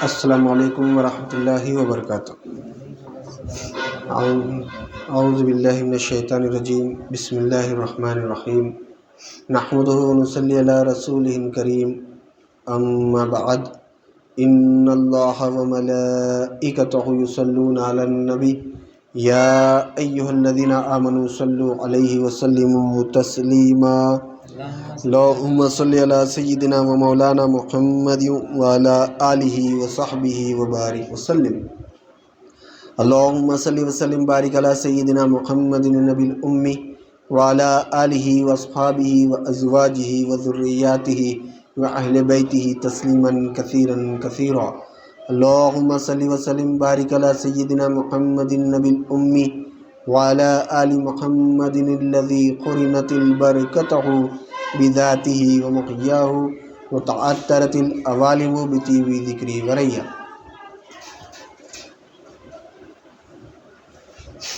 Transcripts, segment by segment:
السلام علیکم ورحمۃ اللہ وبرکاتہ۔ اعوذ باللہ من الشیطان الرجیم، بسم اللہ الرحمن الرحیم، نحمدہ ونصلی علی رسولہ الکریم، اما بعد، ان اللہ وملائکتہ یصلون علی النبی یا ایہا الذین آمنوا صلوا علیہ وسلموا تسلیما، اللہم صلی علی سیدنا و مولانا محمد وعلی آلہ وصحبہ وبارک وسلم۔ اللہم صلی وسلم بارک علی سیدنا محمد النبی الامی وعلی آلہ واصحابہ وازواجہ وذریاتہ واہل بیتہ تسلیما کثیرا کثیرا۔ اللہم صلی وسلم بارک علی سیدنا محمد النبی الامی وعلی آل محمد الذی قرنت البرکتہ بذاتہ ومحیاہ وتعطرت العوالم بطیب ذکری وریا۔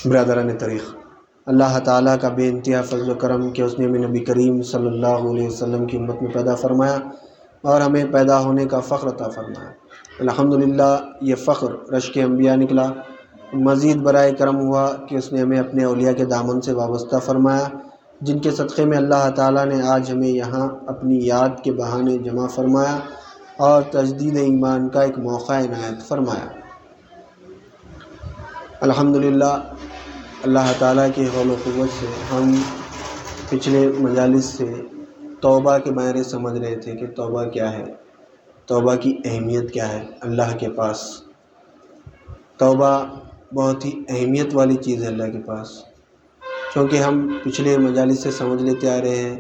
برادران طریق، اللہ تعالیٰ کا بے انتہا فضل و کرم کہ اس نے ہمیں نبی کریم صلی اللہ علیہ وسلم کی امت میں پیدا فرمایا اور ہمیں پیدا ہونے کا فخر عطا فرمایا۔ الحمدللہ یہ فخر رشک انبیاء نکلا۔ مزید برائے کرم ہوا کہ اس نے ہمیں اپنے اولیاء کے دامن سے وابستہ فرمایا، جن کے صدقے میں اللہ تعالیٰ نے آج ہمیں یہاں اپنی یاد کے بہانے جمع فرمایا اور تجدید ایمان کا ایک موقع عنایت فرمایا۔ الحمدللہ اللہ تعالیٰ کی حول و قوت سے ہم پچھلے مجالس سے توبہ کے بارے سمجھ رہے تھے کہ توبہ کیا ہے، توبہ کی اہمیت کیا ہے اللہ کے پاس۔ توبہ بہت ہی اہمیت والی چیز ہے اللہ کے پاس، کیونکہ ہم پچھلے مجالس سے سمجھ لیتے آ رہے ہیں۔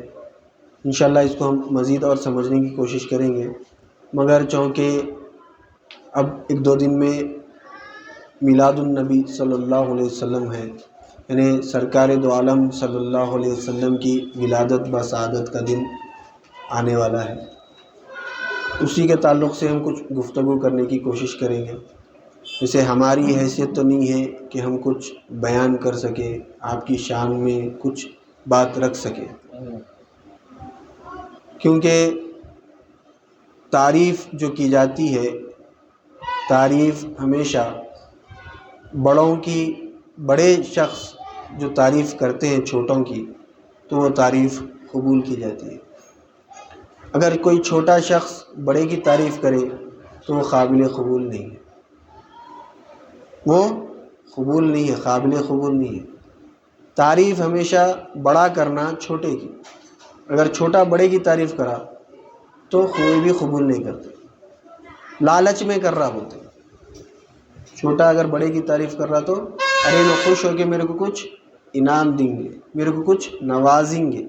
انشاءاللہ اس کو ہم مزید اور سمجھنے کی کوشش کریں گے، مگر چونکہ اب ایک دو دن میں میلاد النبی صلی اللہ علیہ وسلم ہے، یعنی سرکار دو عالم صلی اللہ علیہ وسلم کی ولادت بسعادت کا دن آنے والا ہے، اسی کے تعلق سے ہم کچھ گفتگو کرنے کی کوشش کریں گے۔ جیسے ہماری حیثیت تو نہیں ہے کہ ہم کچھ بیان کر سکیں، آپ کی شان میں کچھ بات رکھ سکیں، کیونکہ تعریف جو کی جاتی ہے، تعریف ہمیشہ بڑوں کی، بڑے شخص جو تعریف کرتے ہیں چھوٹوں کی، تو وہ تعریف قبول کی جاتی ہے۔ اگر کوئی چھوٹا شخص بڑے کی تعریف کرے تو وہ قابل قبول نہیں ہے، وہ قبول نہیں ہے، قابل قبول نہیں ہے۔ تعریف ہمیشہ بڑا کرنا چھوٹے کی، اگر چھوٹا بڑے کی تعریف کرا تو کوئی بھی قبول نہیں کرتے، لالچ میں کر رہا بولتے۔ چھوٹا اگر بڑے کی تعریف کر رہا تو ارے وہ خوش ہو کے میرے کو کچھ انعام دیں گے، میرے کو کچھ نوازیں گے،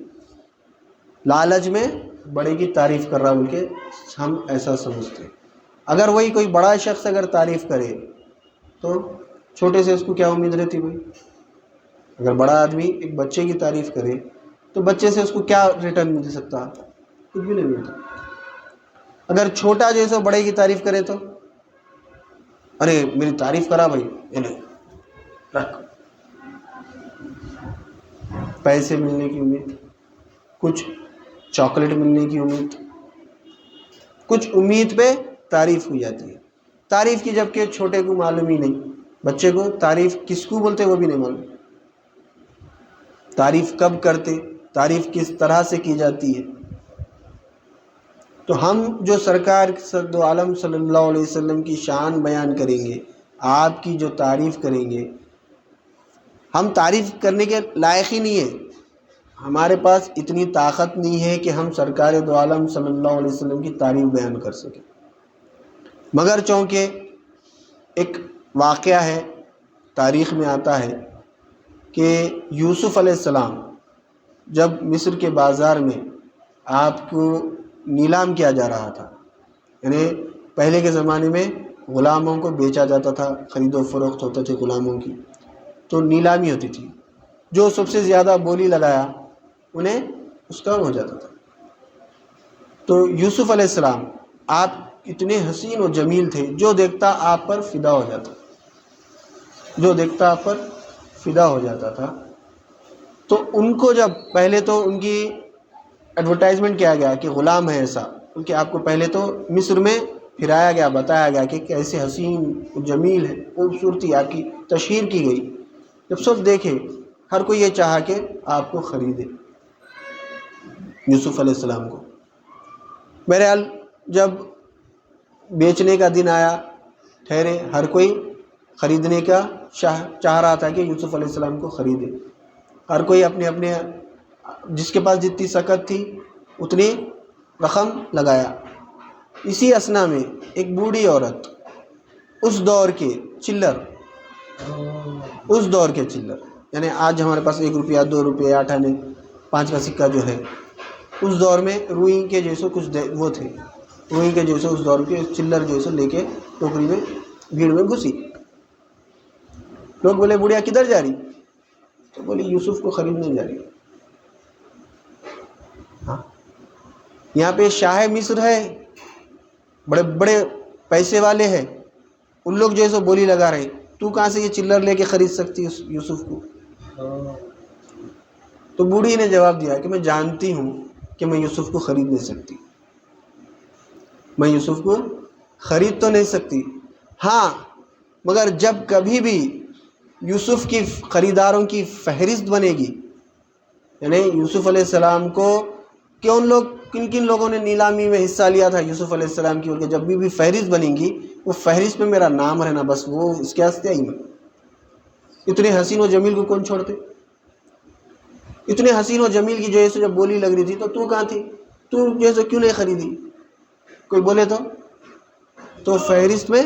لالچ میں بڑے کی تعریف کر رہا بول کے ہم ایسا سمجھتے ہیں۔ اگر وہی کوئی بڑا شخص اگر تعریف کرے تو چھوٹے سے اس کو کیا امید رہتی بھائی؟ اگر بڑا آدمی ایک بچے کی تعریف کرے تو بچے سے اس کو کیا ریٹرن مل سکتا؟ کچھ بھی نہیں ملتا۔ اگر چھوٹا جو ہے سو بڑے کی تعریف کرے تو ارے میری تعریف کرا بھائی، یہ لے رکھ، پیسے ملنے کی امید، کچھ چاکلیٹ ملنے کی امید، کچھ امید پہ تعریف ہو جاتی ہے۔ تعریف کی جبکہ چھوٹے کو معلوم ہی نہیں، بچے کو تعریف کس کو بولتے وہ بھی نہیں معلوم، تعریف کب کرتے، تعریف کس طرح سے کی جاتی ہے۔ تو ہم جو سرکار دو عالم صلی اللہ علیہ وسلم کی شان بیان کریں گے، آپ کی جو تعریف کریں گے، ہم تعریف کرنے کے لائق ہی نہیں ہیں، ہمارے پاس اتنی طاقت نہیں ہے کہ ہم سرکار دو عالم صلی اللہ علیہ وسلم کی تعریف بیان کر سکیں۔ مگر چونکہ ایک واقعہ ہے، تاریخ میں آتا ہے کہ یوسف علیہ السلام جب مصر کے بازار میں آپ کو نیلام کیا جا رہا تھا، یعنی پہلے کے زمانے میں غلاموں کو بیچا جاتا تھا، خرید و فروخت ہوتے تھے غلاموں کی، تو نیلامی ہوتی تھی، جو سب سے زیادہ بولی لگایا انہیں اس کا ہو جاتا تھا۔ تو یوسف علیہ السلام آپ اتنے حسین و جمیل تھے، جو دیکھتا آپ پر فدا ہو جاتا، جو دیکھتا آپ پر فدا ہو جاتا تھا۔ تو ان کو جب پہلے تو ان کی ایڈورٹائزمنٹ کیا گیا کہ غلام ہے ایسا، کیونکہ آپ کو پہلے تو مصر میں پھرایا گیا، بتایا گیا کہ کیسے حسین جمیل ہے، خوبصورتی آپ کی تشہیر کی گئی. جب سب دیکھے ہر کوئی یہ چاہا کہ آپ کو خریدے، یوسف علیہ السلام کو. بہرحال جب بیچنے کا دن آیا، ٹھہرے، ہر کوئی خریدنے کا چاہ رہا تھا کہ یوسف علیہ السلام کو خریدے. ہر کوئی اپنے اپنے جس کے پاس جتنی سکت تھی اتنی رقم لگایا. اسی اسنا میں ایک بوڑھی عورت، اس دور کے چلر، یعنی آج ہمارے پاس 1 روپیہ 2 روپے 8 آنے 5 کا سکہ جو ہے، اس دور میں روئی کے جیسے کچھ وہ تھے، روئی کے جیسے اس دور کے چلر جیسے لے کے ٹوکری میں بھیڑ میں گھسی. لوگ بولے بڑھیا کدھر جا رہی؟ تو بولی یوسف کو خریدنے جا رہی. ہاں، یہاں پہ شاہ مصر ہے، بڑے بڑے پیسے والے ہیں، ان لوگ جو ہے سو بولی لگا رہے، تو کہاں سے یہ چلر لے کے خرید سکتی ہے یوسف کو؟ تو بوڑھی نے جواب دیا کہ میں جانتی ہوں کہ میں یوسف کو خرید نہیں سکتی، میں یوسف کو خرید تو نہیں سکتی، ہاں مگر جب کبھی بھی یوسف کی خریداروں کی فہرست بنے گی، یعنی یوسف علیہ السلام کو کہ ان لوگ کن لوگوں نے نیلامی میں حصہ لیا تھا یوسف علیہ السلام کی، ان کے جب بھی فہرست بنے گی وہ فہرست میں میرا نام رہنا، بس وہ اس کے واسطے ہی میں. اتنے حسین و جمیل کو کون چھوڑتے؟ اتنے حسین و جمیل کی جو ہے جب بولی لگ رہی تھی تو کہاں تھی؟ تو جیسے کیوں نہیں خریدی؟ کوئی بولے تو فہرست میں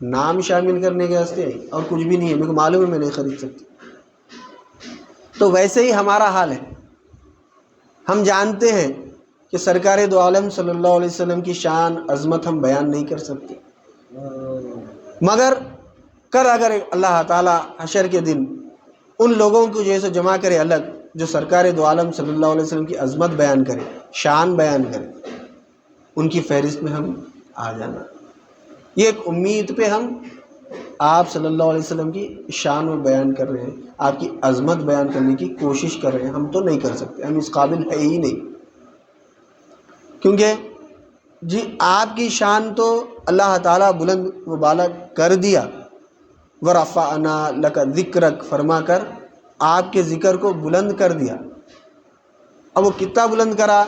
نام شامل کرنے کے واسطے آئی، اور کچھ بھی نہیں ہے، میرے کو معلوم ہے میں نہیں خرید سکتی. تو ویسے ہی ہمارا حال ہے. ہم جانتے ہیں کہ سرکار دو عالم صلی اللہ علیہ وسلم کی شان عظمت ہم بیان نہیں کر سکتے، مگر اگر اللہ تعالیٰ حشر کے دن ان لوگوں کو جیسے جمع کرے الگ، جو سرکار دو عالم صلی اللہ علیہ وسلم کی عظمت بیان کرے، شان بیان کرے، ان کی فہرست میں ہم آ جانا. یہ ایک امید پہ ہم آپ صلی اللہ علیہ وسلم کی شان و بیان کر رہے ہیں، آپ کی عظمت بیان کرنے کی کوشش کر رہے ہیں. ہم تو نہیں کر سکتے، ہم اس قابل ہے ہی نہیں، کیونکہ جی آپ کی شان تو اللہ تعالیٰ بلند و بالا کر دیا، وَرَفَعْنَا لَكَ ذِكْرَكَ فرما کر آپ کے ذکر کو بلند کر دیا. اب وہ کتنا بلند کرا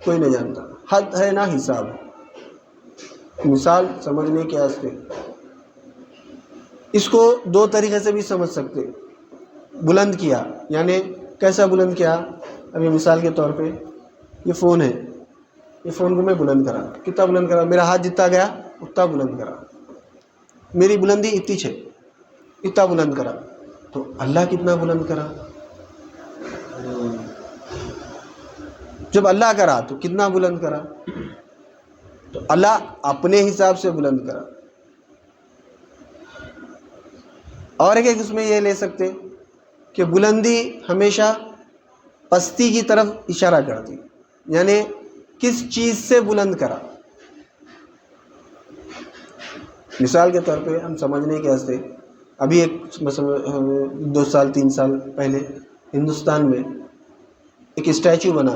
کوئی نہیں جانتا، حد ہے نہ حساب. مثال سمجھنے کے واسطے اس کو 2 طریقے سے بھی سمجھ سکتے. بلند کیا یعنی کیسا بلند کیا؟ ابھی مثال کے طور پہ یہ فون ہے، یہ فون کو میں بلند کرا، کتنا بلند کرا؟ میرا ہاتھ جتنا گیا اتنا بلند کرا، میری بلندی اتنی ہے، اتنا بلند کرا. تو اللہ کتنا بلند کرا؟ جب اللہ کرا تو کتنا بلند کرا؟ تو اللہ اپنے حساب سے بلند کرا. اور ایک اس میں یہ لے سکتے کہ بلندی ہمیشہ پستی کی طرف اشارہ کرتی، یعنی کس چیز سے بلند کرا. مثال کے طور پہ ہم سمجھنے کے واسطے ابھی ایک 2 سال 3 سال پہلے ہندوستان میں ایک اسٹیچو بنا،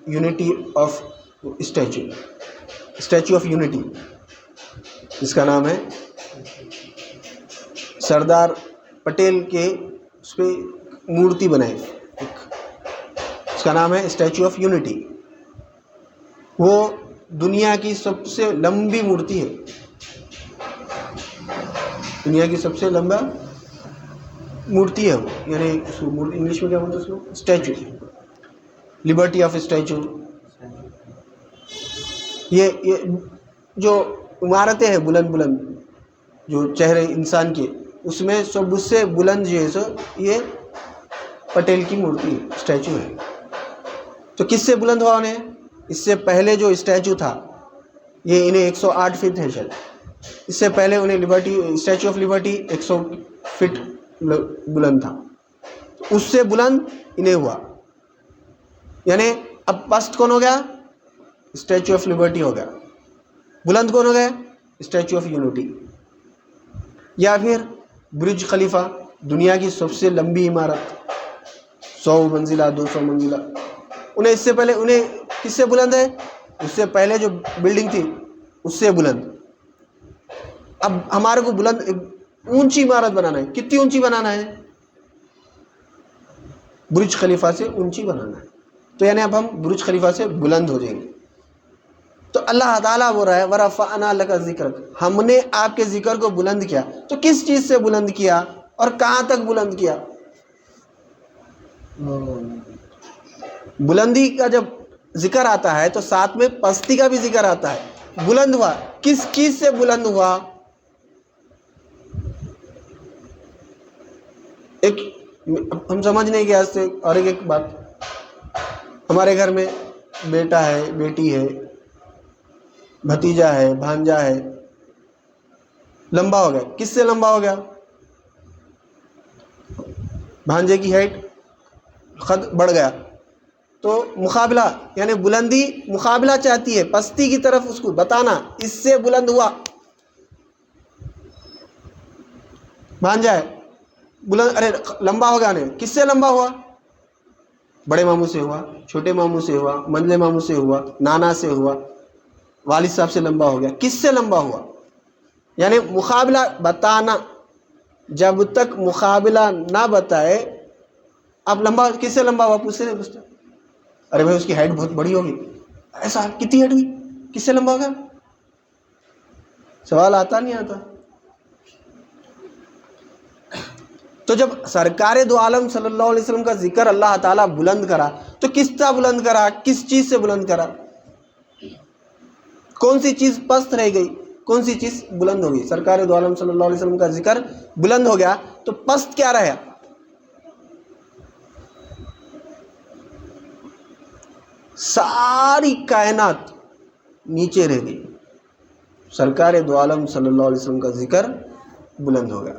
unity of statue of unity, جس کا نام ہے سردار پٹیل کے، اس پہ مورتی بنائی، اس کا نام ہے اسٹیچو آف یونٹی. وہ دنیا کی سب سے لمبی مورتی ہے، دنیا کی سب سے لمبا مورتی ہے وہ، یعنی انگلش میں کیا بولتے ہیں اس کو؟ Statue, liberty of statue. یہ جو عمارتیں ہیں بلند بلند جو چہرے انسان کے، اس میں سب سے بلند جو ہے سو یہ پٹیل کی مورتی ہے، اسٹیچو ہے. تو کس سے بلند ہوا انہیں؟ اس سے پہلے جو اسٹیچو تھا یہ انہیں 108 فٹ ہے شاید، اس سے پہلے انہیں اسٹیچو آف لبرٹی 100 فٹ بلند تھا، اس سے بلند انہیں ہوا. یعنی اب پست کون ہو گیا؟ اسٹیچو آف لبرٹی ہو گیا. بلند کون ہو گیا؟ Statue of unity. یا پھر برج خلیفہ، دنیا کی سب سے لمبی عمارت، 100 منزلہ 200 منزلہ، انہیں اس سے پہلے انہیں کس سے بلند ہے؟ اس سے پہلے جو بلڈنگ تھی اس سے بلند. اب ہمارے کو بلند اونچی عمارت بنانا ہے. کتنی اونچی بنانا ہے؟ برج خلیفہ سے اونچی بنانا ہے. تو یعنی اب ہم برج خلیفہ سے بلند ہو جائیں گے. تو اللہ تعالیٰ بول رہا ہے وَرَفَعْنَا لَكَ ذِكْرَكَ، ہم نے آپ کے ذکر کو بلند کیا. تو کس چیز سے بلند کیا اور کہاں تک بلند کیا؟ بلندی کا جب ذکر آتا ہے تو ساتھ میں پستی کا بھی ذکر آتا ہے. بلند ہوا کس چیز سے بلند ہوا؟ ایک ہم سمجھ نہیں گیا اس سے. اور ایک بات، ہمارے گھر میں بیٹا ہے، بیٹی ہے، بھتیجا ہے، بھانجا ہے، لمبا ہو گیا. کس سے لمبا ہو گیا؟ بھانجے کی ہائٹ خود بڑھ گیا. تو مقابلہ یعنی بلندی مقابلہ چاہتی ہے، پستی کی طرف اس کو بتانا، اس سے بلند ہوا. بھانجا ہے بلند، ارے لمبا ہو گیا نہیں. کس سے لمبا ہوا؟ بڑے ماموں سے ہوا، چھوٹے ماموں سے ہوا، منجلے ماموں سے ہوا، نانا سے ہوا، والد صاحب سے لمبا ہو گیا. کس سے لمبا ہوا؟ یعنی مقابلہ بتانا. جب تک مقابلہ نہ بتائے آپ لمبا کس سے لمبا ہوا پوچھتے نہیں پوچھتے. ارے بھائی اس کی ہائٹ بہت بڑی ہوگی. ایسا کتنی ہائٹ ہوئی؟ کس سے لمبا ہو گیا؟ سوال آتا نہیں آتا. تو جب سرکار دو عالم صلی اللہ علیہ وسلم کا ذکر اللہ تعالیٰ بلند کرا تو کس طرح بلند کرا؟ کس چیز سے بلند کرا؟ کون سی چیز پست رہ گئی؟ کون سی چیز بلند ہوگی؟ سرکار دو عالم صلی اللہ علیہ وسلم کا ذکر بلند ہو گیا تو پست کیا رہا؟ ساری کائنات نیچے رہ گئی. سرکار دو عالم صلی اللہ علیہ وسلم کا ذکر بلند ہو گیا.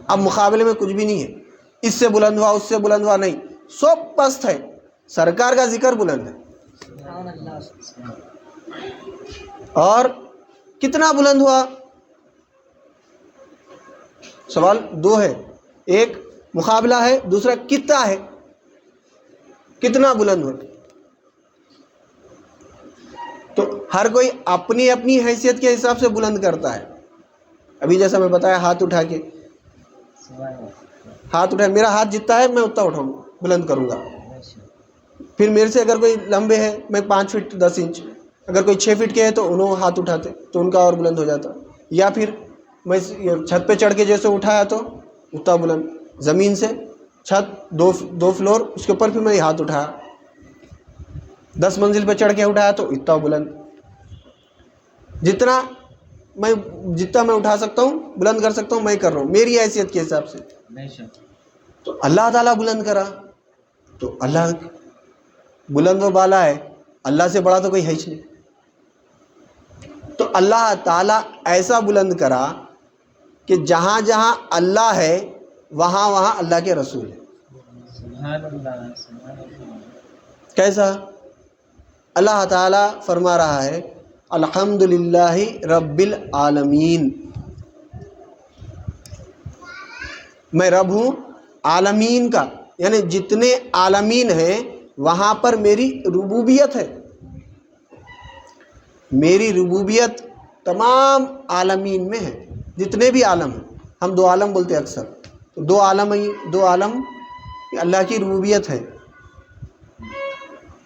اب مقابلے میں کچھ بھی نہیں ہے. اس سے بلند ہوا، اس سے بلند ہوا نہیں، سب پست ہے. سرکار کا ذکر بلند ہے. اور کتنا بلند ہوا؟ سوال دو ہے، ایک مقابلہ ہے، دوسرا کتنا ہے، کتنا بلند ہو. تو ہر کوئی اپنی اپنی حیثیت کے حساب سے بلند کرتا ہے. ابھی جیسا میں بتایا ہاتھ اٹھا کے، ہاتھ اٹھا، میرا ہاتھ جتنا ہے میں اتنا اٹھاؤں گا، بلند کروں گا. پھر میرے سے اگر کوئی لمبے ہے، میں 5 فٹ 10 انچ، اگر کوئی 6 فٹ کے ہے تو انہوں ہاتھ اٹھاتے تو ان کا اور بلند ہو جاتا. یا پھر میں چھت پہ چڑھ کے جیسے اٹھایا تو اتنا بلند. زمین سے چھت 2 فلور، اس کے اوپر پھر میں ہاتھ اٹھایا. 10 منزل پہ چڑھ کے اٹھایا تو اتنا بلند. جتنا میں اٹھا سکتا ہوں، بلند کر سکتا ہوں، میں کر رہا ہوں میری حیثیت کے حساب سے. تو اللہ تعالیٰ بلند کرا تو اللہ بلند و بالا ہے. اللہ سے بڑا تو کوئی ہے ہی نہیں. تو اللہ تعالیٰ ایسا بلند کرا کہ جہاں جہاں اللہ ہے وہاں وہاں اللہ کے رسول ہے. کیسا؟ اللہ تعالیٰ فرما رہا ہے الحمدللہ رب العالمین، میں رب ہوں عالمین کا، یعنی جتنے عالمین ہیں وہاں پر میری ربوبیت ہے. میری ربوبیت تمام عالمین میں ہے، جتنے بھی عالم ہیں. ہم 2 عالم بولتے ہیں اکثر، تو 2 عالم اللہ کی ربوبیت ہے.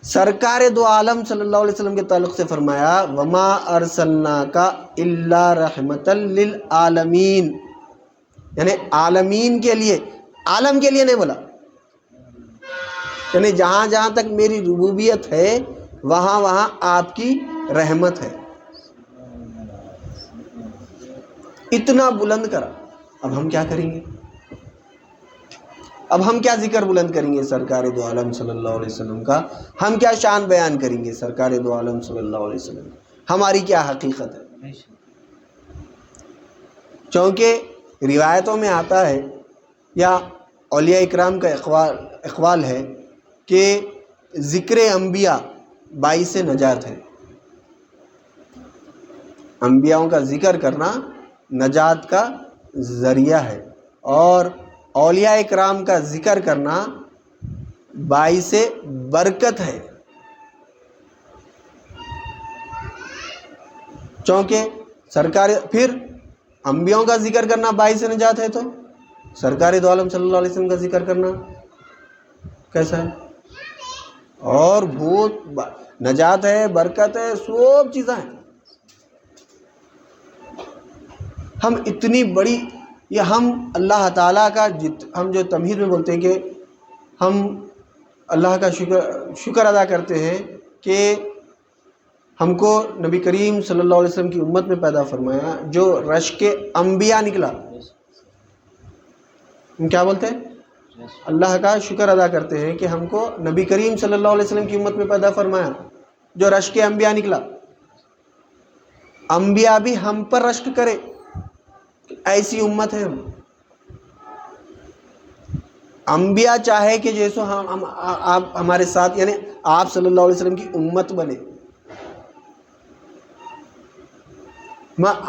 سرکار دو عالم صلی اللہ علیہ وسلم کے تعلق سے فرمایا وما ارسلناک الا رحمۃ للعالمین، یعنی عالمین کے لیے، عالم کے لیے نہیں بولا. یعنی جہاں جہاں تک میری ربوبیت ہے وہاں وہاں آپ کی رحمت ہے. اتنا بلند کرا. اب ہم کیا کریں گے؟ اب ہم کیا ذکر بلند کریں گے سرکار دو عالم صلی اللہ علیہ وسلم کا؟ ہم کیا شان بیان کریں گے سرکار دو عالم صلی اللہ علیہ وسلم؟ ہماری کیا حقیقت ہے؟ چونکہ روایتوں میں آتا ہے یا اولیاء اکرام کا اقوال ہے کہ ذکر انبیاء باعث نجات ہے. انبیاؤں کا ذکر کرنا نجات کا ذریعہ ہے، اور اولیاء اکرام کا ذکر کرنا باعث برکت ہے. چونکہ سرکار پھر انبیاؤں کا ذکر کرنا باعث نجات ہے، تو سرکار دو عالم صلی اللہ علیہ وسلم کا ذکر کرنا کیسا ہے؟ اور بہت نجات ہے، برکت ہے، سب چیزیں ہیں۔ ہم اتنی بڑی، یہ ہم اللہ تعالیٰ کا ہم جو تمہید میں بولتے ہیں کہ ہم اللہ کا شکر ادا کرتے ہیں کہ ہم کو نبی کریم صلی اللہ علیہ وسلم کی امت میں پیدا فرمایا جو رشک انبیاء نکلا۔ ہم کیا بولتے ہیں؟ اللہ کا شکر ادا کرتے ہیں کہ ہم کو نبی کریم صلی اللہ علیہ وسلم کی امت میں پیدا فرمایا جو رشک انبیاء نکلا۔ انبیاء بھی ہم پر رشک کرے، ایسی امت ہے ہم۔ انبیاء چاہے کہ جیسو آپ ہمارے ساتھ، یعنی آپ صلی اللہ علیہ وسلم کی امت بنے،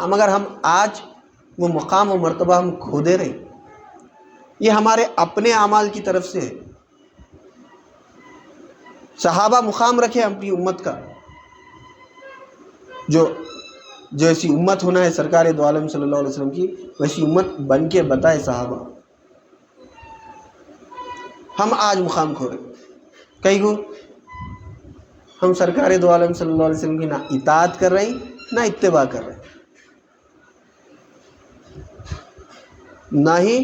مگر ہم آج وہ مقام و مرتبہ ہم کھو دے رہے ہیں۔ یہ ہمارے اپنے اعمال کی طرف سے ہے۔ صحابہ مقام رکھے اپنی امت کا، جو جیسی امت ہونا ہے سرکار دو عالم صلی اللہ علیہ وسلم کی، ویسی امت بن کے بتائے صحابہ۔ ہم آج مقام کھو رہے، کئی گو ہم سرکار دو عالم صلی اللہ علیہ وسلم کی نہ اطاعت کر رہے ہیں نہ اتباع کر رہے ہیں، نہ ہی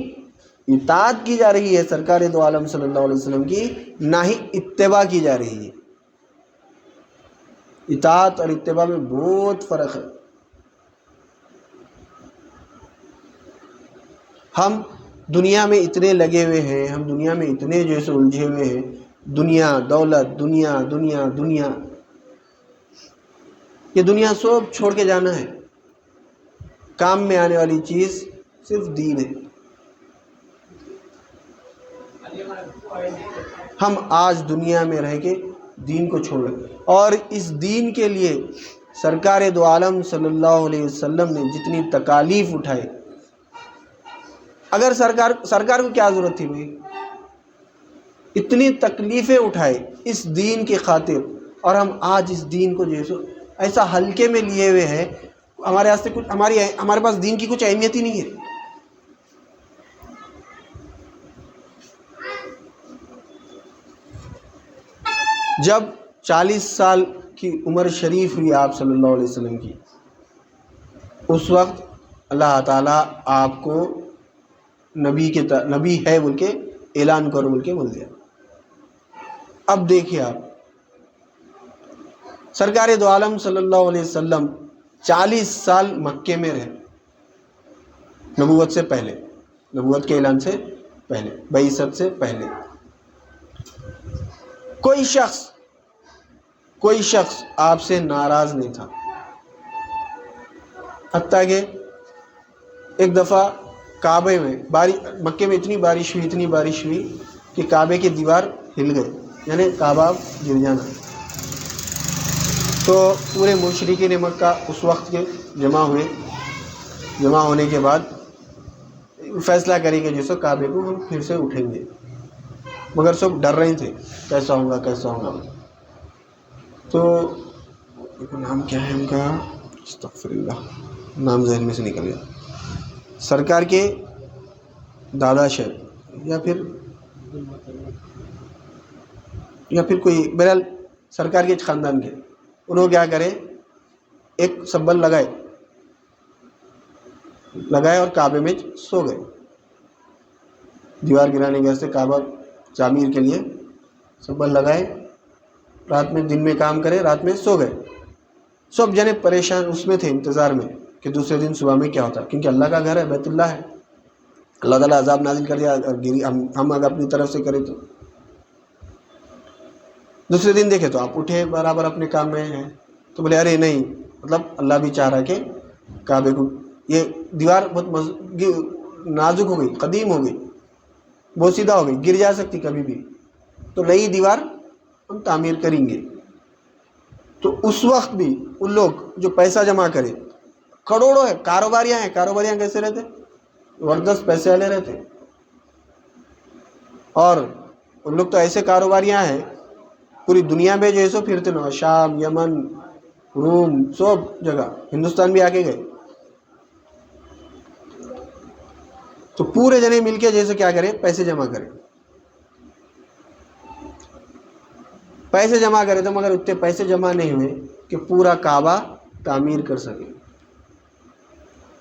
اطاعت کی جا رہی ہے سرکار دو عالم صلی اللہ علیہ وسلم کی، نہ ہی اتباع کی جا رہی ہے۔ اطاعت اور اتباع میں بہت فرق ہے۔ ہم دنیا میں اتنے لگے ہوئے ہیں، ہم دنیا میں اتنے جیسے الجھے ہوئے ہیں، دنیا، دولت، دنیا دنیا دنیا، یہ دنیا سب چھوڑ کے جانا ہے۔ کام میں آنے والی چیز صرف دین ہے۔ ہم آج دنیا میں رہ کے دین کو چھوڑ رہے، اور اس دین کے لیے سرکار دو عالم صلی اللہ علیہ وسلم نے جتنی تکالیف اٹھائے، اگر سرکار کو کیا ضرورت تھی بھائی؟ اتنی تکلیفیں اٹھائے اس دین کی خاطر، اور ہم آج اس دین کو جو ایسا ہلکے میں لیے ہوئے ہیں، ہمارے واسطے کچھ ہمارے پاس دین کی کچھ اہمیت ہی نہیں ہے۔ جب 40 سال کی عمر شریف ہوئی آپ صلی اللہ علیہ وسلم کی، اس وقت اللہ تعالیٰ آپ کو نبی ہے بول کے اعلان کرو بول کے بول دیا۔ اب دیکھیے آپ، سرکار دو عالم صلی اللہ علیہ وسلم 40 سال مکے میں رہے، نبوت سے پہلے، نبوت کے اعلان سے پہلے، بعثت سے پہلے۔ کوئی شخص آپ سے ناراض نہیں تھا، حتیٰ کہ ایک دفعہ کعبے میں مکے میں اتنی بارش ہوئی کہ کعبے کی دیوار ہل گئے، یعنی کعبہ گر جانا۔ تو پورے مشرکین مکہ اس وقت کے جمع ہونے کے بعد فیصلہ کریں گے جیسے کعبے کو ہم پھر سے اٹھیں گے، مگر سب ڈر رہے تھے کیسا ہوگا۔ تو نام کیا ہے ان کا، استغفر اللہ، نام ذہن میں سے نکل گیا، سرکار کے دادا شاید یا پھر کوئی، بہرحال سرکار کے خاندان کے، انہوں کیا کرے، ایک سبل لگائے اور کعبے میں سو گئے۔ دیوار گرانے کے واسطے کعبہ تعمیر کے لیے سبل لگائے، رات میں، دن میں کام کرے، رات میں سو گئے۔ سب جنے پریشان اس میں تھے، انتظار میں کہ دوسرے دن صبح میں کیا ہوتا، کیونکہ اللہ کا گھر ہے، بیت اللہ ہے، اللہ تعالیٰ عذاب نازل کر دیا ہم اگر اپنی طرف سے کریں تو۔ دوسرے دن دیکھے تو آپ اٹھے برابر اپنے کام میں ہیں، تو بولے ارے نہیں، مطلب اللہ بھی چاہ رہا کہ کعبے کو، یہ دیوار بہت نازک ہو گئی، قدیم ہو گئی، بہت سیدھا ہو گئی، گر جا سکتی کبھی بھی، تو نئی دیوار ہم تعمیر کریں گے۔ تو اس وقت بھی ان لوگ جو پیسہ جمع کرے، کروڑوں ہے، کاروباریاں کیسے رہتے، زبردست پیسے والے رہتے، اور ان لوگ تو ایسے کاروباریاں ہیں پوری دنیا میں جو ہے سو پھرتے نا، شام، یمن، روم سب جگہ، ہندوستان بھی آ کے گئے. تو پورے جنے مل کے جیسے کیا کریں، پیسے جمع کریں. پیسے جمع کرے تو مگر اتنے پیسے جمع نہیں ہوئے کہ پورا کعبہ تعمیر کر سکے.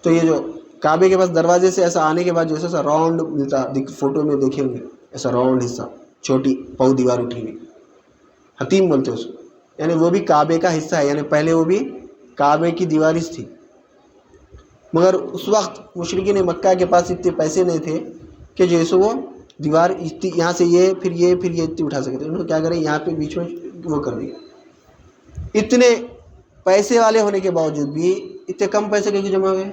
تو یہ جو کعبے کے پاس دروازے سے ایسا آنے کے بعد جو ایسا راؤنڈ ملتا، فوٹو میں دیکھیں گے ایسا راؤنڈ حصہ، چھوٹی پاؤ دیوار اٹھی ہوئی، حتیم بولتے اس کو، یعنی وہ بھی کعبے کا حصہ ہے. یعنی پہلے وہ بھی کعبے کی دیوارش تھی، مگر اس وقت مشرکین مکہ کے پاس اتنے پیسے نہیں تھے کہ جیسے وہ دیوار یہاں سے یہ پھر یہ اتنی اٹھا سکتے. انہوں نے کیا کرے، یہاں پہ بیچ میں وہ کر دیا. اتنے پیسے والے ہونے کے باوجود بھی اتنے کم پیسے کیوں جمع ہوئے؟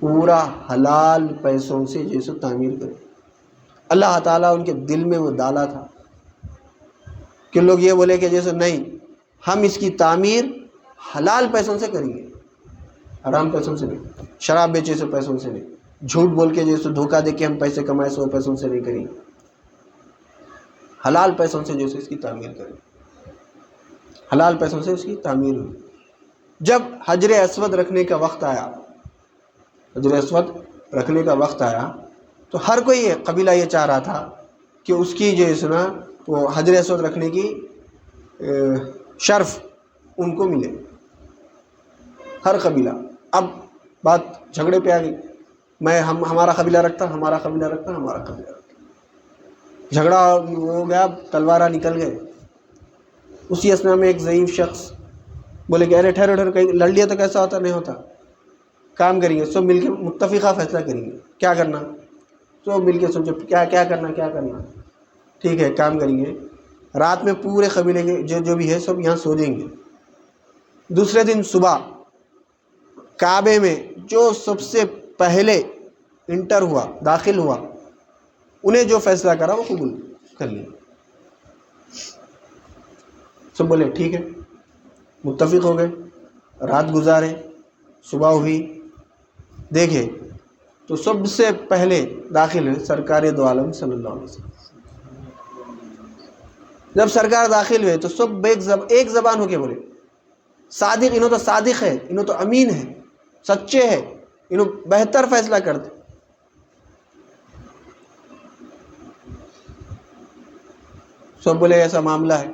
پورا حلال پیسوں سے جیسے تعمیر کرے. اللہ تعالیٰ ان کے دل میں وہ ڈالا تھا کہ لوگ یہ بولے کہ جیسے نہیں، ہم اس کی تعمیر حلال پیسوں سے کریں گے، حرام پیسوں سے نہیں، شراب بیچے سے پیسوں سے نہیں، جھوٹ بول کے جیسے دھوکہ دے کے ہم پیسے کمائے سو پیسوں سے نہیں کریں گے، حلال پیسوں سے جیسے اس کی تعمیر کریں. حلال پیسوں سے اس کی تعمیر ہوئی. جب حجر اسود رکھنے کا وقت آیا، حجر اسود رکھنے کا وقت آیا تو ہر کوئی یہ قبیلہ یہ چاہ رہا تھا کہ اس کی جو ہے سنا وہ حجر اسود رکھنے کی شرف ان کو ملے، ہر قبیلہ. اب بات جھگڑے پہ آ گئی، ہمارا قبیلہ رکھتا، ہمارا قبیلہ رکھتا، ہمارا قبیلہ رکھتا. جھگڑا ہو گیا، تلوارہ نکل گئے. اسی اسنا میں ایک ضعیف شخص بولے کہ ارے ٹھہرو کہیں لڑ لیا تو کیسا ہوتا، نہیں ہوتا، کام کریں گے سب مل کے متفقہ فیصلہ کریں گے کیا کرنا. سب مل کے سوچو کیا کرنا. ٹھیک ہے، کام کریں گے، رات میں پورے قبیلے کے جو بھی ہے سب یہاں سو جائیں گے. دوسرے دن صبح کعبے میں جو سب سے پہلے انٹر ہوا، داخل ہوا، انہیں جو فیصلہ کرا وہ قبول کر لیا. سب بولے ٹھیک ہے، متفق ہو گئے. رات گزارے، صبح ہوئی، دیکھے تو سب سے پہلے داخل ہوئے سرکار دو عالم صلی اللہ علیہ وسلم. جب سرکار داخل ہوئے تو سب ایک زبان ہو کے بولے صادق، انہوں تو صادق ہے، انہوں تو امین ہے، سچے ہے، انہوں بہتر فیصلہ کرتے. سب بولے ایسا معاملہ ہے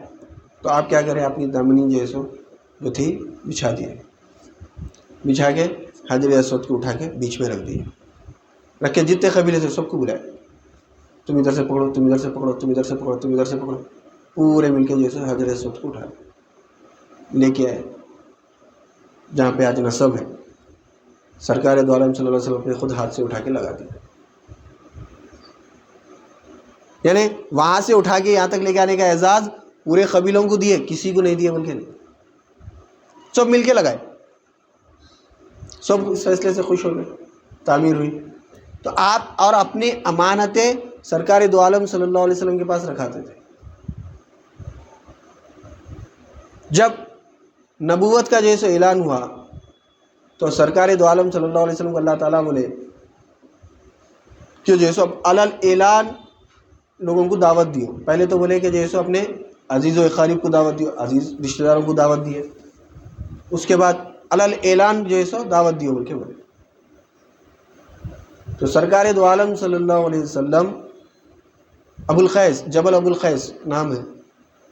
تو آپ کیا کریں، اپنی دامنی جو تھی بچھا دیے، بچھا کے حجر اسود کو اٹھا کے بیچ میں رکھ دیے. رکھ کے جتنے قبیلے سے سب کو بلائے، تم ادھر سے پکڑو، تم ادھر سے پکڑو، تم ادھر سے پکڑو، تم ادھر سے پکڑو. پورے مل کے جیسے حجر اسود کو اٹھا لے کے آئے جہاں پہ آج نصب ہے. سرکار دو عالم صلی اللہ علیہ وسلم نے خود ہاتھ سے اٹھا کے لگا دیا. یعنی وہاں سے اٹھا کے یہاں تک لے کے آنے کا اعزاز پورے قبیلوں کو دیے، کسی کو نہیں دیے بلکہ نہیں، سب مل کے لگائے. سب اس فیصلے سے خوش ہو گئے، تعمیر ہوئی. تو آپ اور اپنی امانتیں سرکار دو عالم صلی اللہ علیہ وسلم کے پاس رکھاتے تھے. جب نبوت کا جیسے اعلان ہوا تو سرکار دو عالم صلی اللہ علیہ وسلم کو اللہ تعالیٰ بولے کہ جیسے اب علل اعلان لوگوں کو دعوت دیو. پہلے تو بولے کہ جیسے اپنے عزیز و اقارب کو دعوت دیو، عزیز رشتہ داروں کو دعوت دیے. اس کے بعد علل اعلان جیسے دعوت دیو بول کے بولے. تو سرکار دو عالم صلی اللہ علیہ وسلم ابو الخیس، جبل ابو الخیس نام ہے،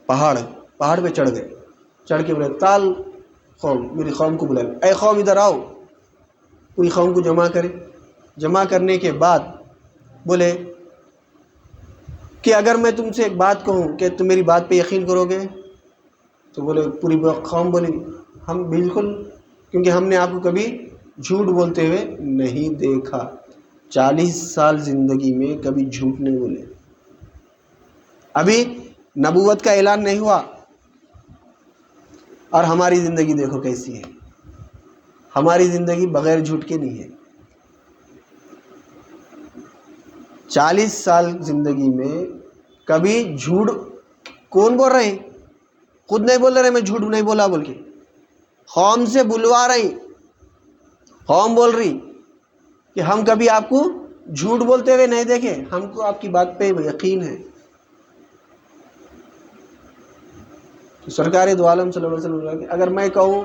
پہاڑ ہے، پہاڑ پہ چڑھ گئے. چڑھ کے بولے تال قوم، میری قوم کو بلائے، اے قوم ادھر آؤ. پوری قوم کو جمع کرے. جمع کرنے کے بعد بولے کہ اگر میں تم سے ایک بات کہوں کہ تم میری بات پہ یقین کرو گے؟ تو بولے پوری قوم بولی ہم بالکل، کیونکہ ہم نے آپ کو کبھی جھوٹ بولتے ہوئے نہیں دیکھا، 40 سال زندگی میں کبھی جھوٹ نہیں بولے. ابھی نبوت کا اعلان نہیں ہوا اور ہماری زندگی دیکھو کیسی ہے. ہماری زندگی بغیر جھوٹ کے نہیں ہے. 40 سال زندگی میں کبھی جھوٹ کون بول رہے ہیں؟ خود نہیں بول رہے میں جھوٹ نہیں بولا بول کے، قوم سے بلوا رہی. قوم بول رہی کہ ہم کبھی آپ کو جھوٹ بولتے ہوئے نہیں دیکھے، ہم کو آپ کی بات پہ یقین ہے. تو سرکار دو عالم صلی اللہ علیہ وسلم کہ اگر میں کہوں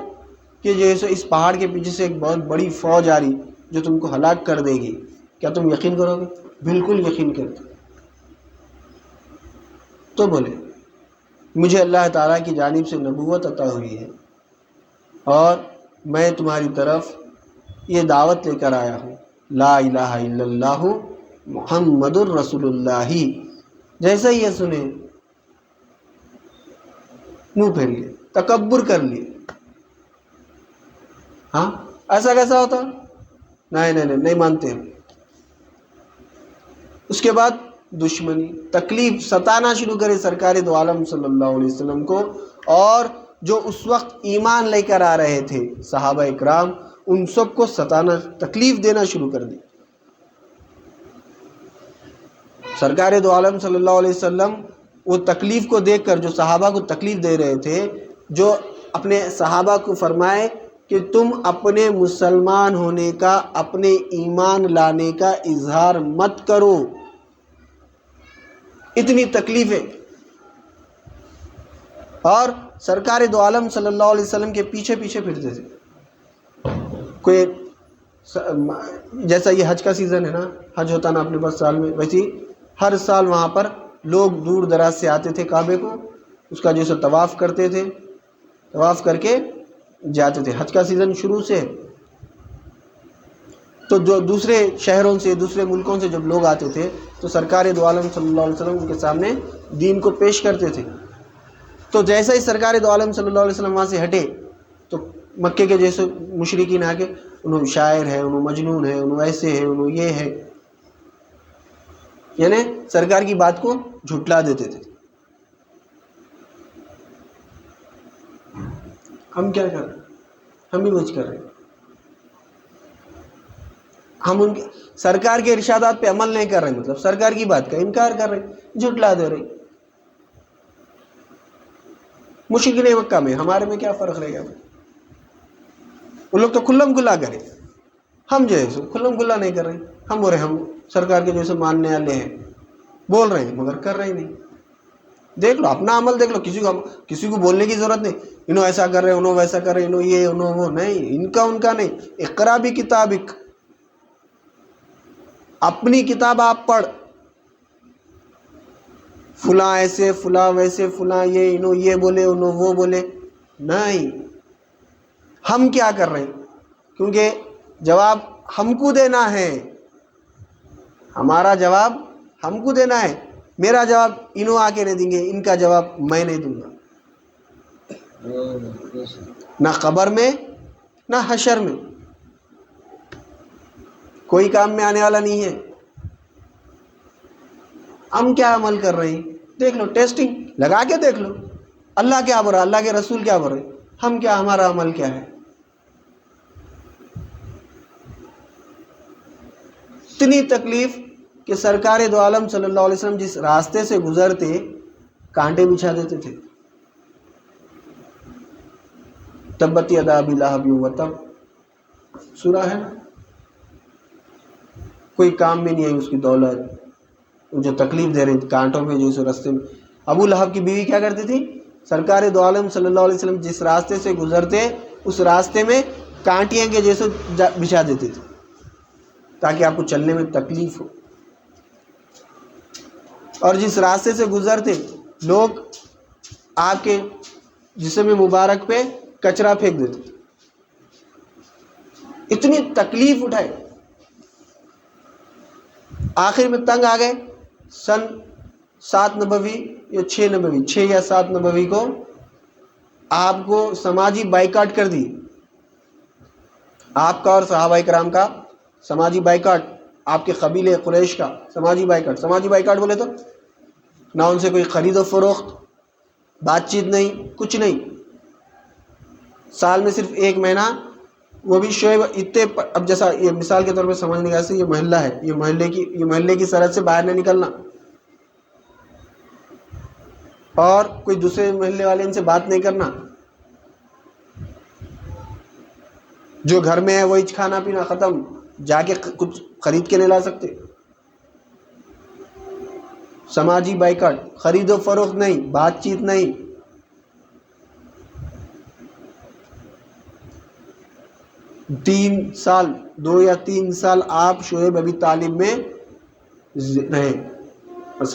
کہ جیسے اس پہاڑ کے پیچھے سے ایک بہت بڑی فوج آ رہی جو تم کو ہلاک کر دے گی، کیا تم یقین کرو گے؟ بالکل یقین کرتے۔ تو بولے مجھے اللہ تعالیٰ کی جانب سے نبوت عطا ہوئی ہے اور میں تمہاری طرف یہ دعوت لے کر آیا ہوں، لا الہ الا اللہ محمد الرسول اللہ۔ جیسا ہی یہ سنے منہ پھیر لیے، تکبر کر لیے۔ ہاں ایسا کیسا ہوتا؟ نہیں مانتے ہم۔ اس کے بعد دشمنی، تکلیف، ستانا شروع کرے سرکار دو عالم صلی اللہ علیہ وسلم کو، اور جو اس وقت ایمان لے کر آ رہے تھے صحابہ اکرام، ان سب کو ستانا، تکلیف دینا شروع کر دی۔ سرکار دو عالم صلی اللہ علیہ وسلم وہ تکلیف کو دیکھ کر، جو صحابہ کو تکلیف دے رہے تھے، جو اپنے صحابہ کو فرمائے کہ تم اپنے مسلمان ہونے کا، اپنے ایمان لانے کا اظہار مت کرو، اتنی تکلیفیں، اور سرکار دو عالم صلی اللہ علیہ وسلم کے پیچھے پیچھے پھرتے تھے۔ کوئی جیسا یہ حج کا سیزن ہے نا، حج ہوتا نا اپنے پاس سال میں، ویسے ہر سال وہاں پر لوگ دور دراز سے آتے تھے کعبے کو، اس کا جیسے طواف کرتے تھے، طواف کر کے جاتے تھے۔ حج کا سیزن شروع سے، تو جو دوسرے شہروں سے، دوسرے ملکوں سے جب لوگ آتے تھے تو سرکار دو عالم صلی اللہ علیہ وسلم ان کے سامنے دین کو پیش کرتے تھے۔ تو جیسا ہی سرکار دو عالم صلی اللہ علیہ وسلم وہاں سے ہٹے تو مکے کے جیسے مشرکین آ کے انہوں شاعر ہے، انہوں مجنون ہے، انہوں ایسے ہے، انہوں یہ ہے، یعنی سرکار کی بات کو جھٹلا دیتے تھے۔ ہم کیا کر رہے ہیں؟ ہم بھی وہی کر رہے ہیں۔ ہم ان کے سرکار کے ارشادات پہ عمل نہیں کر رہے، مطلب سرکار کی بات کا انکار کر رہے، جھٹلا دے رہے۔ مشرکین مکہ میں ہمارے میں کیا فرق رہے گا؟ وہ لوگ تو کھلم کھلا کرے، ہم جو ہے سو کھلم کھلا نہیں کر رہے۔ ہم بول رہے ہم سرکار کے جیسے ماننے والے ہیں، بول رہے ہیں مگر کر رہے نہیں۔ دیکھ لو اپنا عمل دیکھ لو، کسی کو بولنے کی ضرورت نہیں، انہوں ایسا کر رہے، انہوں ویسا کر رہے، انہوں یہ انہوں وہ نہیں، ان کا نہیں۔ اقرا بھی کتابک، اپنی کتاب آپ پڑھ، فلاں ایسے، فلاں ویسے، فلاں یہ انہوں یہ بولے، انہوں وہ بولے، نہیں۔ ہم کیا کر رہے ہیں؟ کیونکہ جواب ہم کو دینا ہے، ہمارا جواب ہم کو دینا ہے۔ میرا جواب انہوں آ کے نہیں دیں گے، ان کا جواب میں نہیں دوں گا، نہ قبر میں نہ حشر میں، کوئی کام میں آنے والا نہیں ہے۔ ہم کیا عمل کر رہے ہیں دیکھ لو، ٹیسٹنگ لگا کے دیکھ لو، اللہ کیا بول رہا ہے، اللہ کے رسول کیا بول رہے ہیں، ہم کیا، ہمارا عمل کیا ہے۔ اتنی تکلیف کہ سرکار دو عالم صلی اللہ علیہ وسلم جس راستے سے گزرتے کانٹے بچھا دیتے تھے۔ تبت یدا ابی لہب وتب سورہ ہے نا، کوئی کام میں نہیں آئی اس کی دولت، جو تکلیف دے رہے کانٹوں میں، جو اس راستے میں۔ ابو لہب کی بیوی کیا کرتی تھی؟ سرکار دو عالم صلی اللہ علیہ وسلم جس راستے سے گزرتے اس راستے میں کانٹیاں کے جیسے بچھا دیتے تھے تاکہ آپ کو چلنے میں تکلیف ہو۔ اور جس راستے سے گزرتے لوگ آپ کے جسم مبارک پہ کچرا پھینک دیتے، اتنی تکلیف اٹھائے، آخر میں تنگ آ گئے۔ سن 7 نبوی یا 6 نبوی، 6 یا 7 نبوی کو آپ کو سماجی بائیکاٹ کر دی، آپ کا اور صحابہ کرام کا سماجی بائیکاٹ، آپ کے قبیلے قریش کا سماجی بائیکاٹ۔ سماجی بائیکاٹ بولے تو نہ ان سے کوئی خرید و فروخت، بات چیت نہیں، کچھ نہیں۔ سال میں صرف 1 مہینہ، وہ بھی شعیب اتنے، اب جیسا یہ مثال کے طور پہ سمجھنے کا ایسے، یہ محلہ ہے، یہ محلے کی سرحد سے باہر نہیں نکلنا، اور کوئی دوسرے محلے والے ان سے بات نہیں کرنا، جو گھر میں ہے وہی کھانا پینا، ختم، جا کے کچھ خرید کے نہیں لا سکتے۔ سماجی بائیکاٹ، خرید و فروخت نہیں، بات چیت نہیں، 3 سال 2 یا 3 سال آپ شعیب ابی طالب میں رہے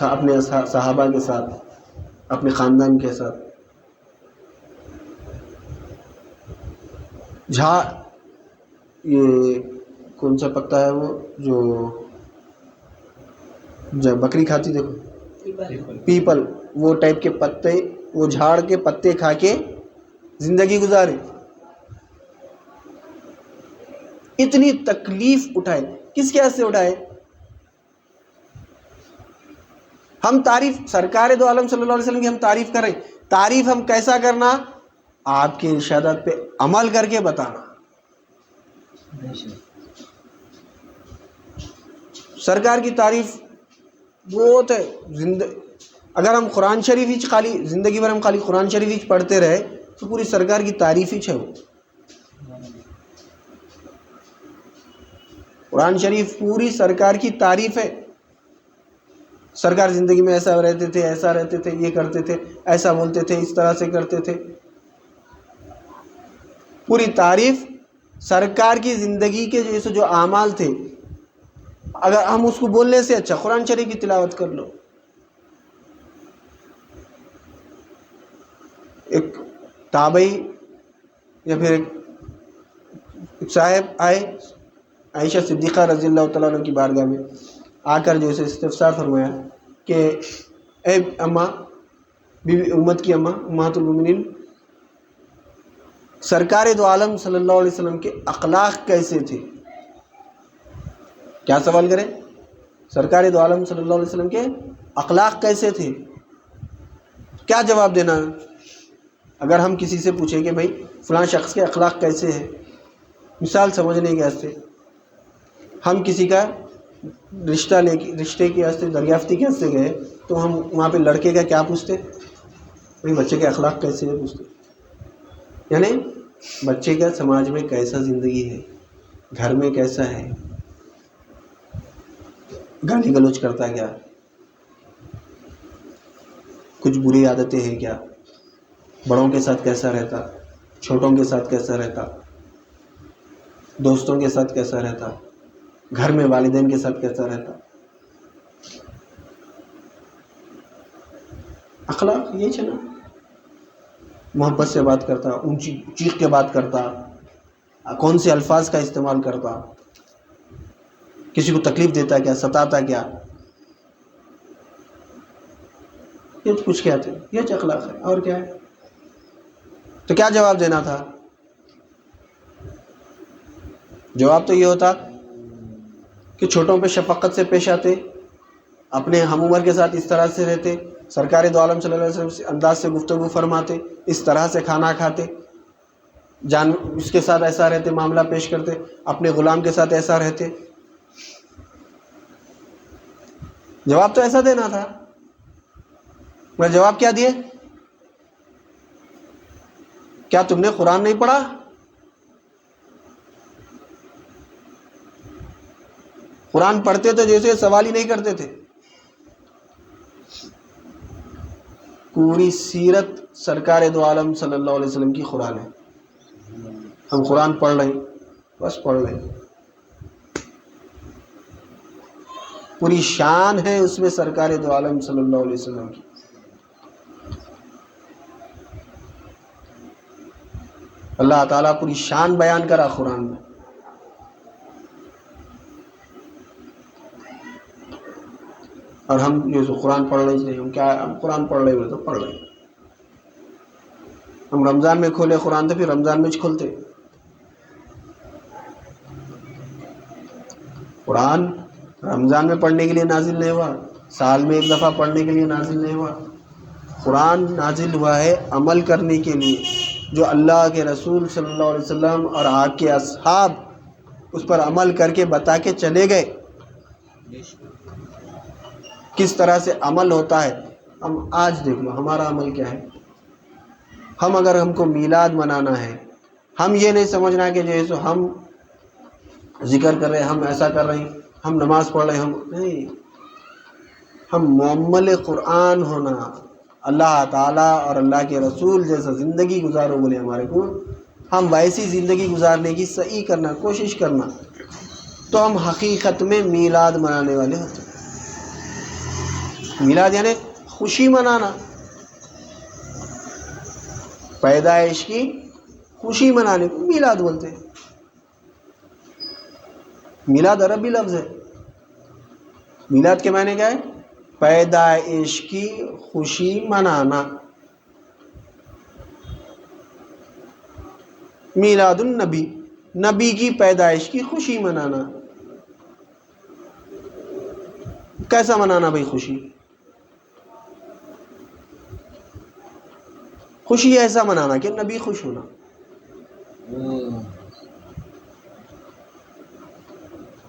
اپنے صحابہ کے ساتھ، اپنے خاندان کے ساتھ. یہ کون سا پتا ہے وہ جو بکری کھاتی، دیکھو پیپل، وہ ٹائپ کے پتے، وہ جھاڑ کے پتے کھا کے زندگی گزارے. اتنی تکلیف اٹھائے، کس کے سے اٹھائے؟ ہم تعریف سرکار دو عالم صلی اللہ علیہ وسلم کی ہم تعریف کریں. تعریف ہم کیسا کرنا؟ آپ کے ارشادات پہ عمل کر کے بتانا. سرکار کی تعریف بہت ہے. اگر ہم قرآن شریف خالی زندگی بھر ہم خالی قرآن شریف پڑھتے رہے تو پوری سرکار کی تعریف ہی ہے. وہ قرآن شریف پوری سرکار کی تعریف ہے. سرکار زندگی میں ایسا رہتے تھے، ایسا رہتے تھے، یہ کرتے تھے، ایسا بولتے تھے، اس طرح سے کرتے تھے. پوری تعریف سرکار کی زندگی کے جیسے جو اعمال تھے، اگر ہم اس کو بولنے سے اچھا قرآن شریف کی تلاوت کر لو. ایک تابعی یا پھر ایک صاحب آئے عائشہ صدیقہ رضی اللہ تعالیٰ عنہ کی بارگاہ میں، آ کر جو اسے استفسار فرمایا کہ اے اماں، بیوی امت کی اماں، امہات المومنین، سرکار دو عالم صلی اللہ علیہ وسلم کے اخلاق کیسے تھے؟ کیا سوال کریں؟ سرکار دو عالم صلی اللہ علیہ وسلم کے اخلاق کیسے تھے؟ کیا جواب دینا؟ اگر ہم کسی سے پوچھیں کہ بھائی فلاں شخص کے اخلاق کیسے ہیں، مثال سمجھنے کے واسطے ہم کسی کا رشتے کے واسطے دریافتی کے واسطے گئے تو ہم وہاں پہ لڑکے کا کیا پوچھتے؟ بھائی بچے کے اخلاق کیسے ہیں پوچھتے. یعنی بچے کا سماج میں کیسا زندگی ہے، گھر میں کیسا ہے، گالی گلوچ کرتا کیا، کچھ بری عادتیں ہیں کیا، بڑوں کے ساتھ کیسا رہتا، چھوٹوں کے ساتھ کیسا رہتا، دوستوں کے ساتھ کیسا رہتا، گھر میں والدین کے ساتھ کیسا رہتا. اخلاق یہ ہے نا. محبت سے بات کرتا، اونچی چیخ کے بات کرتا، کون سے الفاظ کا استعمال کرتا، کسی کو تکلیف دیتا کیا، ستاتا کیا، یہ کچھ کیا تھے، یہ اخلاق ہے. اور کیا ہے؟ تو کیا جواب دینا تھا؟ جواب تو یہ ہوتا کہ چھوٹوں پہ شفقت سے پیش آتے، اپنے ہم عمر کے ساتھ اس طرح سے رہتے، سرکار دو عالم صلی اللہ علیہ وسلم سے انداز سے گفتگو فرماتے، اس طرح سے کھانا کھاتے، اس کے ساتھ ایسا رہتے، معاملہ پیش کرتے، اپنے غلام کے ساتھ ایسا رہتے. جواب تو ایسا دینا تھا. میں جواب کیا دیے؟ کیا تم نے قرآن نہیں پڑھا؟ قرآن پڑھتے تو جیسے سوال ہی نہیں کرتے تھے. پوری سیرت سرکار دو عالم صلی اللہ علیہ وسلم کی قرآن ہے. ہم قرآن پڑھ رہے ہیں، بس پڑھ رہے ہیں. پوری شان ہے اس میں سرکار دو عالم صلی اللہ علیہ وسلم کی. اللہ تعالیٰ پوری شان بیان کرا قرآن میں. اور ہم جو قرآن پڑھ رہے ہیں، ہم قرآن پڑھ رہے ہوئے تو پڑھ رہے ہیں. ہم رمضان میں کھولے قرآن تو پھر رمضان میں کھولتے. قرآن رمضان میں پڑھنے کے لیے نازل نہیں ہوا، سال میں ایک دفعہ پڑھنے کے لیے نازل نہیں ہوا. قرآن نازل ہوا ہے عمل کرنے کے لیے. جو اللہ کے رسول صلی اللہ علیہ وسلم اور آپ کے اصحاب اس پر عمل کر کے بتا کے چلے گئے، کس طرح سے عمل ہوتا ہے. ہم آج دیکھ لو ہمارا عمل کیا ہے. ہم کو میلاد منانا ہے، ہم یہ نہیں سمجھنا کہ جیسے ہم ذکر کر رہے ہیں، ہم ایسا کر رہے ہیں، ہم نماز پڑھ رہے ہیں، ہم نہیں. ہم معمل قرآن ہونا، اللہ تعالیٰ اور اللہ کے رسول جیسا زندگی گزارو بولے ہمارے کو، ہم ویسی زندگی گزارنے کی صحیح کرنا کوشش کرنا، تو ہم حقیقت میں میلاد منانے والے ہوتے ہیں۔ میلاد یعنی خوشی منانا، پیدائش کی خوشی منانے کو میلاد بولتے ہیں۔ میلاد عربی لفظ ہے۔ میلاد کے معنی کیا ہے؟ پیدائش کی خوشی منانا۔ میلاد النبی، نبی کی پیدائش کی خوشی منانا۔ کیسا منانا بھائی خوشی؟ خوشی ایسا منانا کہ نبی خوش ہونا۔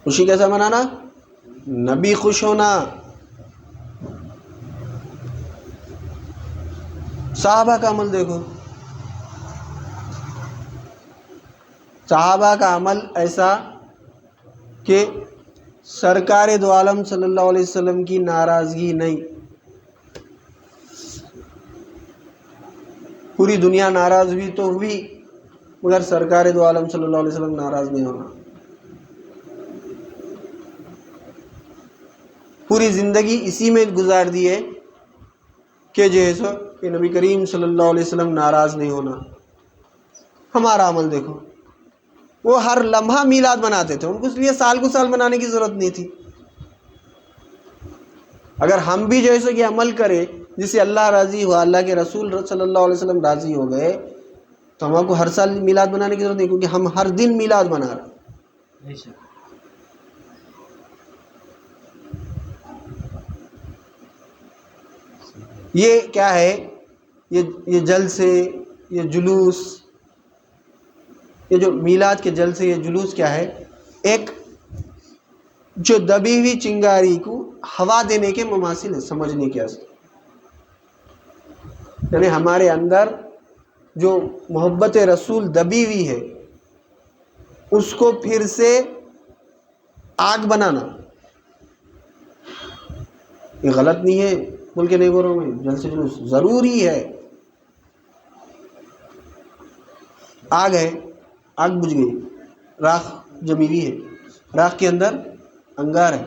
خوشی کیسا منانا؟ نبی خوش ہونا۔ صحابہ کا عمل دیکھو، صحابہ کا عمل ایسا کہ سرکار دو عالم صلی اللہ علیہ وسلم کی ناراضگی نہیں، پوری دنیا ناراض ہوئی تو ہوئی، مگر سرکار دو عالم صلی اللہ علیہ وسلم ناراض نہیں ہونا۔ پوری زندگی اسی میں گزار دی ہے کہ جیسا کہ نبی کریم صلی اللہ علیہ وسلم ناراض نہیں ہونا۔ ہمارا عمل دیکھو، وہ ہر لمحہ میلاد مناتے تھے، ان کو اس لیے سال کو سال منانے کی ضرورت نہیں تھی۔ اگر ہم بھی جیسے کہ عمل کرے جس سے اللہ راضی ہوا، اللہ کے رسول صلی اللہ علیہ وسلم راضی ہو گئے، تو ہم کو ہر سال میلاد منانے کی ضرورت نہیں، کیونکہ ہم ہر دن میلاد منا رہے ہیں۔ یہ کیا ہے؟ یہ جلسے، یہ جلوس، یہ جو میلاد کے جلسے، یہ جلوس کیا ہے؟ ایک جو دبی ہوئی چنگاری کو ہوا دینے کے مماثل ہے، سمجھنے کے اصل، یعنی ہمارے اندر جو محبت رسول دبی ہوئی ہے اس کو پھر سے آگ بنانا۔ یہ غلط نہیں ہے، بول کے نہیں بول رہا ہوں میں، جلسے جلوس ضروری ہے۔ آگ ہے، آگ بجھ گئی، راکھ جمی ہوئی ہے، راکھ کے اندر انگار ہے،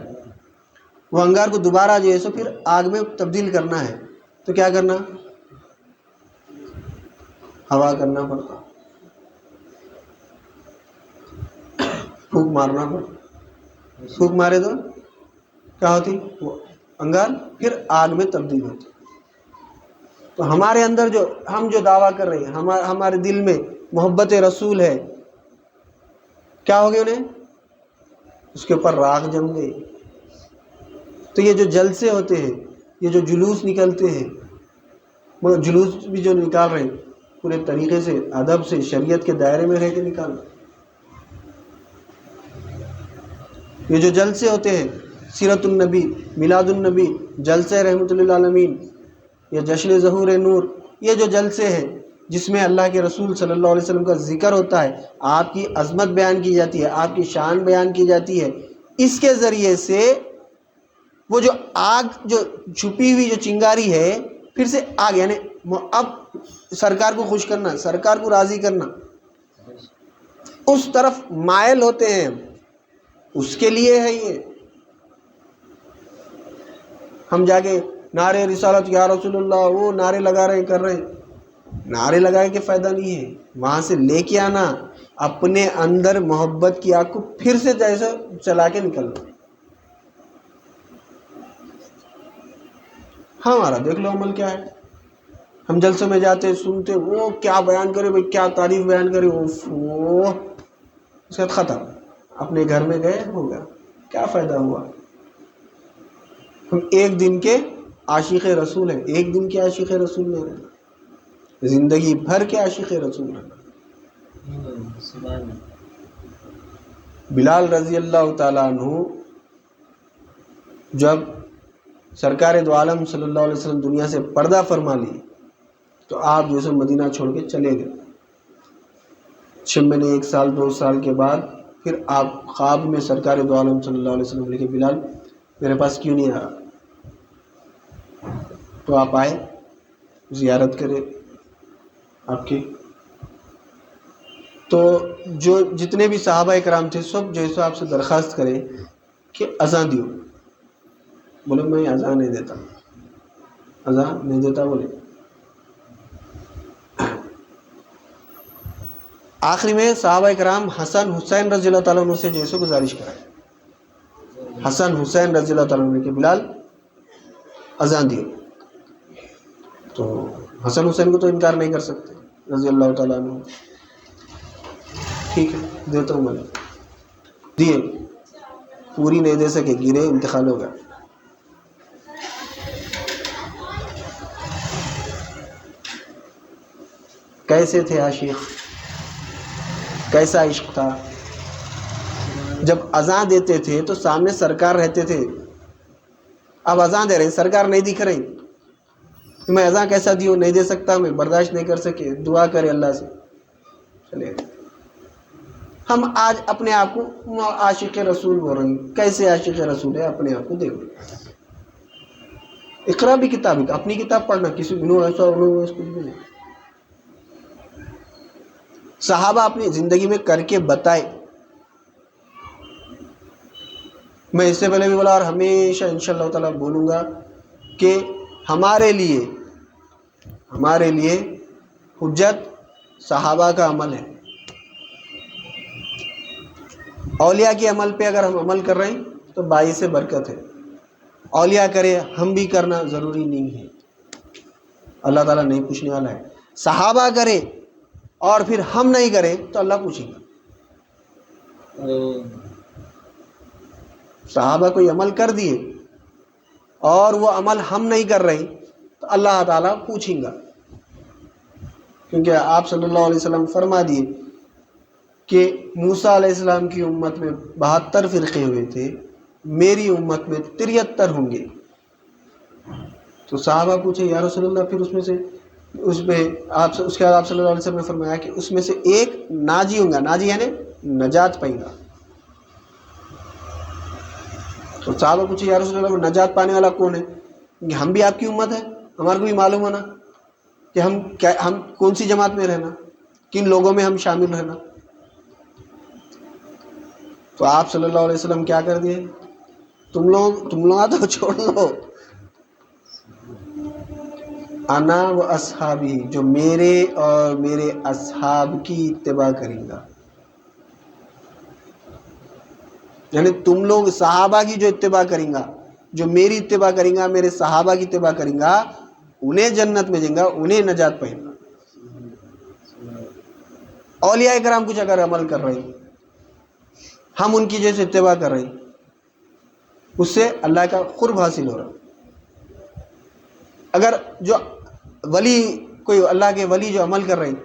وہ انگار کو دوبارہ جو ہے سو پھر آگ میں تبدیل کرنا ہے، تو کیا کرنا؟ ہوا کرنا پڑتا، پھونک مارنا پڑتا۔ پھونک مارے تو کیا ہوتی؟ وہ انگار پھر آگ میں تبدیل ہوتی۔ تو ہمارے اندر جو ہم جو دعویٰ کر رہے ہیں، ہمارے دل میں محبت رسول ہے، کیا ہو گئے انہیں؟ اس کے اوپر راکھ جم گئی۔ تو یہ جو جلسے ہوتے ہیں، یہ جو جلوس نکلتے ہیں، مگر جلوس بھی جو نکال رہے ہیں پورے طریقے سے، ادب سے، شریعت کے دائرے میں رہ کے نکال رہے ہیں۔ یہ جو جلسے ہوتے ہیں، سیرت النبی، میلاد النبی، جلسے رحمت للعالمین، یا جشن ظہور نور، یہ جو جلسے ہیں جس میں اللہ کے رسول صلی اللہ علیہ وسلم کا ذکر ہوتا ہے، آپ کی عظمت بیان کی جاتی ہے، آپ کی شان بیان کی جاتی ہے، اس کے ذریعے سے وہ جو آگ جو چھپی ہوئی جو چنگاری ہے پھر سے آگ، یعنی اب سرکار کو خوش کرنا، سرکار کو راضی کرنا، اس طرف مائل ہوتے ہیں، اس کے لیے ہے یہ۔ ہم جا کے نعرے رسالت یا رسول اللہ وہ نعرے لگا رہے ہیں، کر رہے ہیں، نعرے لگائے کے فائدہ نہیں ہے، وہاں سے لے کے آنا اپنے اندر محبت کی آگ کو پھر سے جیسا چلا کے نکلنا۔ ہمارا دیکھ لو عمل کیا ہے، ہم جلسوں میں جاتے سنتے، وہ کیا بیان کرے بھائی، کیا تعریف بیان کرے، وہ اس کے بعد ختم، اپنے گھر میں گئے، ہو گیا، کیا فائدہ ہوا؟ ہم ایک دن کے عاشق رسول ہیں، ایک دن کے عاشق رسول میں رہنا، زندگی بھر کے عاشق رسول رہنا۔ بلال رضی اللہ تعالیٰ عنہ جب سرکار دو عالم صلی اللہ علیہ وسلم دنیا سے پردہ فرما لی تو آپ جو ہے مدینہ چھوڑ کے چلے گئے۔ 6 مہینے، 1 سال، 2 سال کے بعد پھر آپ خواب میں سرکار دو عالم صلی اللہ علیہ وسلم لکھے، بلال میرے پاس کیوں نہیں آ رہا؟ تو آپ آئے، زیارت کرے آپ کی، تو جو جتنے بھی صحابہ کرام تھے سب جو ہے آپ سے درخواست کریں کہ اذان دیو. بولے میں اذان نہیں دیتا، اذان نہیں دیتا بولے. آخری میں صحابہ کرام حسن حسین رضی اللہ تعالیٰ عنہ سے جیسے گزارش کرائے، حسن حسین رضی اللہ تعالیٰ عنہ کہ بلال اذان دیو. تو حسن حسین کو تو انکار نہیں کر سکتے رضی اللہ تعالیٰ عنہ. ٹھیک ہے دیتا ہوں میں. دیے، پوری نہیں دے سکے، گرے، انتقال ہو گیا. کیسے تھے عاشق، کیسا عشق تھا. جب اذان دیتے تھے تو سامنے سرکار رہتے تھے. اب اذان دے رہے، سرکار نہیں دکھ رہی، میں اذان کیسا دیوں، نہیں دے سکتا، میں برداشت نہیں کر سکے، دعا کرے اللہ سے چلے. ہم آج اپنے آپ کو عاشق رسول بول رہے ہیں. کیسے عاشق رسول ہے اپنے آپ کو دیکھو. اقرا بھی کتاب، اپنی کتاب پڑھنا، کسی ایسا کچھ بھی نہیں. صحابہ اپنی زندگی میں کر کے بتائے. میں اس سے پہلے بھی بولا اور ہمیشہ انشاءاللہ تعالیٰ بولوں گا کہ ہمارے لیے حجت صحابہ کا عمل ہے. اولیاء کے عمل پہ اگر ہم عمل کر رہے ہیں تو باعث برکت ہے. اولیاء کرے ہم بھی کرنا ضروری نہیں ہے، اللہ تعالیٰ نہیں پوچھنے والا ہے. صحابہ کرے اور پھر ہم نہیں کرے تو اللہ پوچھے گا. صحابہ کوئی عمل کر دیے اور وہ عمل ہم نہیں کر رہے تو اللہ تعالیٰ پوچھیں گا. کیونکہ آپ صلی اللہ علیہ وسلم فرما دیے کہ موسیٰ علیہ السلام کی امت میں 72 فرقے ہوئے تھے، میری امت میں 73 ہوں گے. تو صحابہ پوچھے یا رسول اللہ پھر اس کے بعد آپ صلی اللہ علیہ وسلم نے فرمایا کہ اس میں سے ایک ناجی ہوں گا. ناجی یعنی نجات پائیں گا. تو صحابہ پوچھے یا رسول اللہ نجات پانے والا کون ہے؟ کہ ہم بھی آپ کی امت ہے، ہمارے کو بھی معلوم ہونا کہ ہم کون سی جماعت میں رہنا، کن لوگوں میں ہم شامل رہنا. تو آپ صلی اللہ علیہ وسلم کیا کر دیے، تم لوگ تو چھوڑ لو، انا و اصحابی، جو میرے اور میرے اصحاب کی اتباع کریں گا. یعنی تم لوگ صحابہ کی جو اتباع کریں گا، جو میری اتباع کریں گا، میرے صحابہ کی اتباع کریں گا، انہیں جنت میں جائیں گا، انہیں نجات پائیں گا. اولیاء کرام کچھ اگر عمل کر رہے ہیں، ہم ان کی جیسے اتباع کر رہے ہیں، اس سے اللہ کا قرب حاصل ہو رہا. اگر جو ولی، کوئی اللہ کے ولی جو عمل کر رہے ہیں،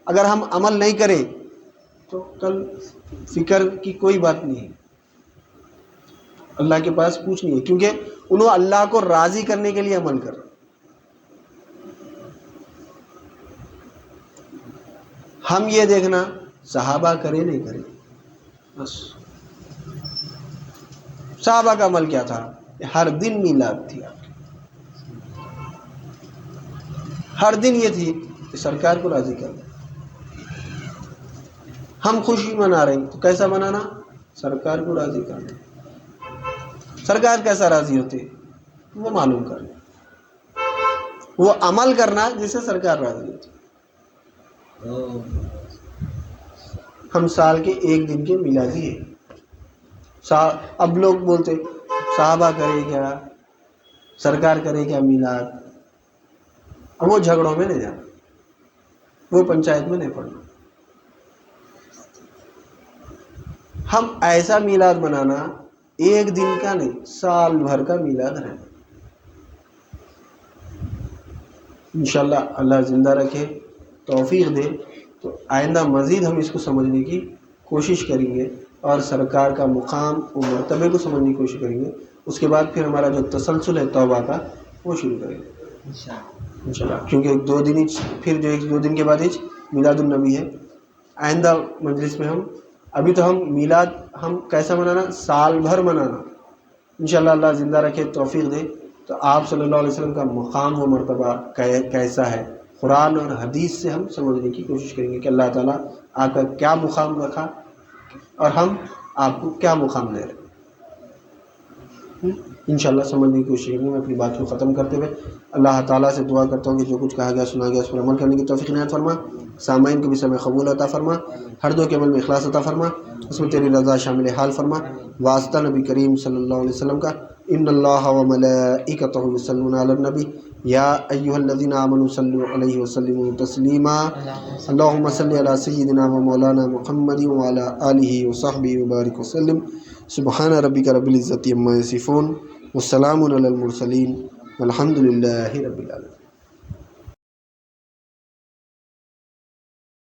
اگر ہم عمل نہیں کریں تو کل فکر کی کوئی بات نہیں ہے، اللہ کے پاس پوچھ نہیں ہے، کیونکہ انہوں اللہ کو راضی کرنے کے لیے عمل کر رہے. ہم یہ دیکھنا صحابہ کرے نہیں کرے، بس. صحابہ کا عمل کیا تھا؟ ہر دن میلاد تھی، ہر دن یہ تھی کہ سرکار کو راضی کرنا. ہم خوشی منا رہے ہیں تو کیسا منانا؟ سرکار کو راضی کرنا. سرکار کیسا راضی ہوتے وہ معلوم کرنا، وہ عمل کرنا جس سے سرکار راضی ہوتی. ہم سال کے ایک دن کے میلادی ہے. اب لوگ بولتے صحابہ کرے کیا، سرکار کرے کیا میلاد. اب وہ جھگڑوں میں نہیں جانا، وہ پنچایت میں نہیں پڑنا. ہم ایسا میلاد منانا، ایک دن کا نہیں، سال بھر کا میلاد رہنا. انشاءاللہ اللہ زندہ رکھے، توفیق دے تو آئندہ مزید ہم اس کو سمجھنے کی کوشش کریں گے اور سرکار کا مقام و مرتبے کو سمجھنے کی کوشش کریں گے. اس کے بعد پھر ہمارا جو تسلسل ہے توبہ کا وہ شروع کریں گے انشاءاللہ. کیونکہ ایک دو دن کے بعد میلاد النبی ہے. آئندہ مجلس میں ابھی تو ہم میلاد ہم کیسا منانا، سال بھر منانا. انشاءاللہ اللہ زندہ رکھے، توفیق دے تو آپ صلی اللہ علیہ وسلم کا مقام و مرتبہ کیسا ہے قرآن اور حدیث سے ہم سمجھنے کی کوشش کریں گے کہ اللہ تعالیٰ آپ کا کیا مقام رکھا اور ہم آپ کو کیا مقام دے رہے ہیں۔ انشاءاللہ سمجھنے کی کوشش کریں گے۔ میں اپنی بات کو ختم کرتے ہوئے اللہ تعالیٰ سے دعا کرتا ہوں کہ جو کچھ کہا گیا سنا گیا اس پر عمل کرنے کی توفیق عنایت فرما، سامعین کو بھی سمع قبول عطا فرما، ہر دو کے عمل میں اخلاص عطا فرما، اس میں تیری رضا شامل حال فرما۔ واسطہ نبی کریم صلی اللہ علیہ وسلم کا، ان اللہ و ملائکتہ یصلون علی النبی یا ایھا الذین آمنوا صلوا علیہ وسلموا تسلیما، اللہم صل علی سیدنا و مولانا محمد وعلی آلہ وصحبہ وبارک وسلم۔ سبحان ربک رب العزۃ عما یصفون، والسلام علی المرسلین، والحمد للہ رب العالمین۔